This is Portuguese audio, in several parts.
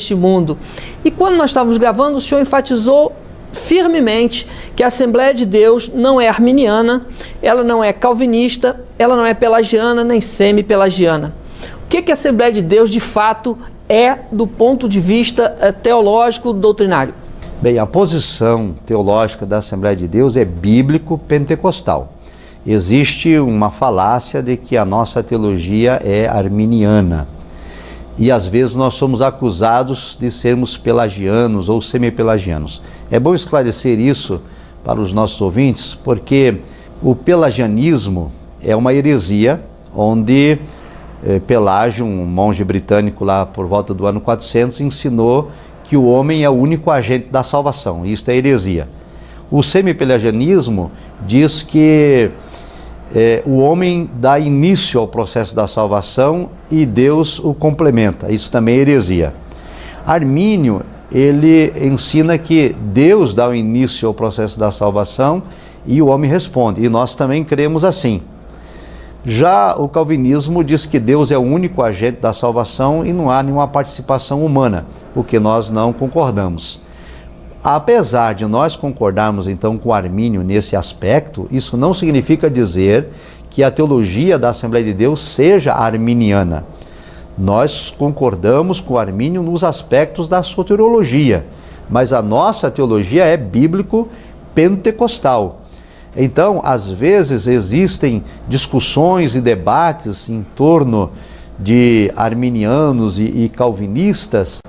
deste mundo. E quando nós estávamos gravando, o senhor enfatizou firmemente que a Assembleia de Deus não é arminiana, ela não é calvinista, ela não é pelagiana nem semi-pelagiana. O que a Assembleia de Deus de fato é do ponto de vista teológico doutrinário? Bem, a posição teológica da Assembleia de Deus é bíblico-pentecostal. Existe uma falácia de que a nossa teologia é arminiana. E às vezes nós somos acusados de sermos pelagianos ou semi-pelagianos. É bom esclarecer isso para os nossos ouvintes, porque o pelagianismo é uma heresia onde Pelágio, um monge britânico lá por volta do ano 400, ensinou que o homem é o único agente da salvação. Isto é heresia. O semi-pelagianismo diz que o homem dá início ao processo da salvação e Deus o complementa. Isso também é heresia. Armínio, ele ensina que Deus dá o início ao processo da salvação e o homem responde. E nós também cremos assim. Já o calvinismo diz que Deus é o único agente da salvação e não há nenhuma participação humana, o que nós não concordamos. Apesar de nós concordarmos então com Armínio nesse aspecto, isso não significa dizer que a teologia da Assembleia de Deus seja arminiana. Nós concordamos com Armínio nos aspectos da soteriologia, mas a nossa teologia é bíblico-pentecostal. Então, às vezes existem discussões e debates em torno de arminianos e calvinistas,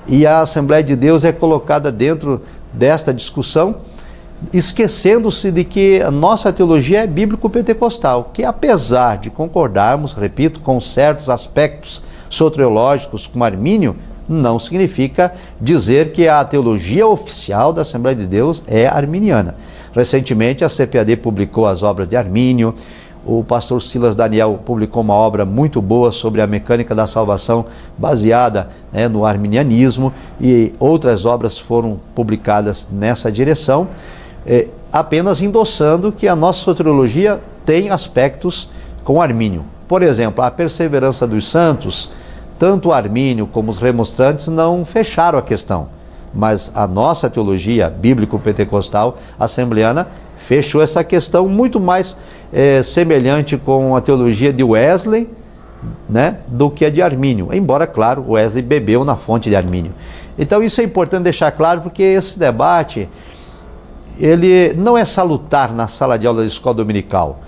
e a Assembleia de Deus é colocada dentro desta discussão, esquecendo-se de que a nossa teologia é bíblico-pentecostal, que apesar de concordarmos, repito, com certos aspectos soteriológicos com Armínio, não significa dizer que a teologia oficial da Assembleia de Deus é arminiana. Recentemente a CPAD publicou as obras de Armínio, o pastor Silas Daniel publicou uma obra muito boa sobre a mecânica da salvação baseada no arminianismo, e outras obras foram publicadas nessa direção, apenas endossando que a nossa soteriologia tem aspectos com Armínio. Por exemplo, a perseverança dos santos, tanto o Armínio como os remonstrantes não fecharam a questão, mas a nossa teologia bíblico-pentecostal assembleana fechou essa questão, muito mais semelhante com a teologia de Wesley, do que a de Armínio, embora, claro, Wesley bebeu na fonte de Armínio. Então isso é importante deixar claro, porque esse debate ele não é salutar na sala de aula da escola dominical.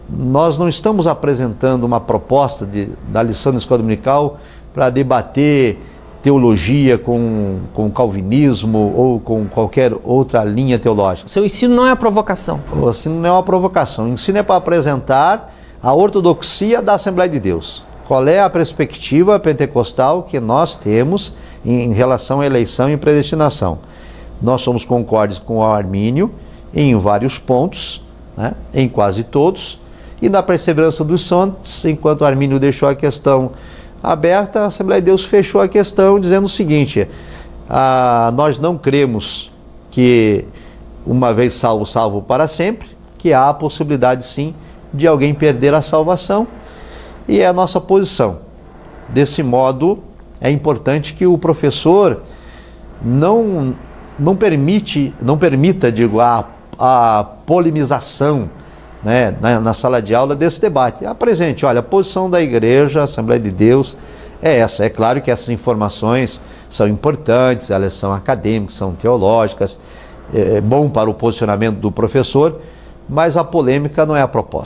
Nós não estamos apresentando uma proposta da lição da escola dominical para debater teologia com calvinismo ou com qualquer outra linha teológica. Seu ensino não é a provocação. O ensino não é uma provocação. O ensino é para apresentar a ortodoxia da Assembleia de Deus. Qual é a perspectiva pentecostal que nós temos em relação à eleição e predestinação? Nós somos concordes com o Armínio em vários pontos, em quase todos, e na perseverança dos santos, enquanto Armínio deixou a questão aberta, a Assembleia de Deus fechou a questão dizendo o seguinte: nós não cremos que uma vez salvo, salvo para sempre, que há a possibilidade sim de alguém perder a salvação, e é a nossa posição. Desse modo, é importante que o professor não permita, a polemização na sala de aula desse debate. Apresente, olha, a posição da igreja, a Assembleia de Deus é essa. É claro que essas informações são importantes, elas são acadêmicas, são teológicas, é bom para o posicionamento do professor, mas a polêmica não é a proposta.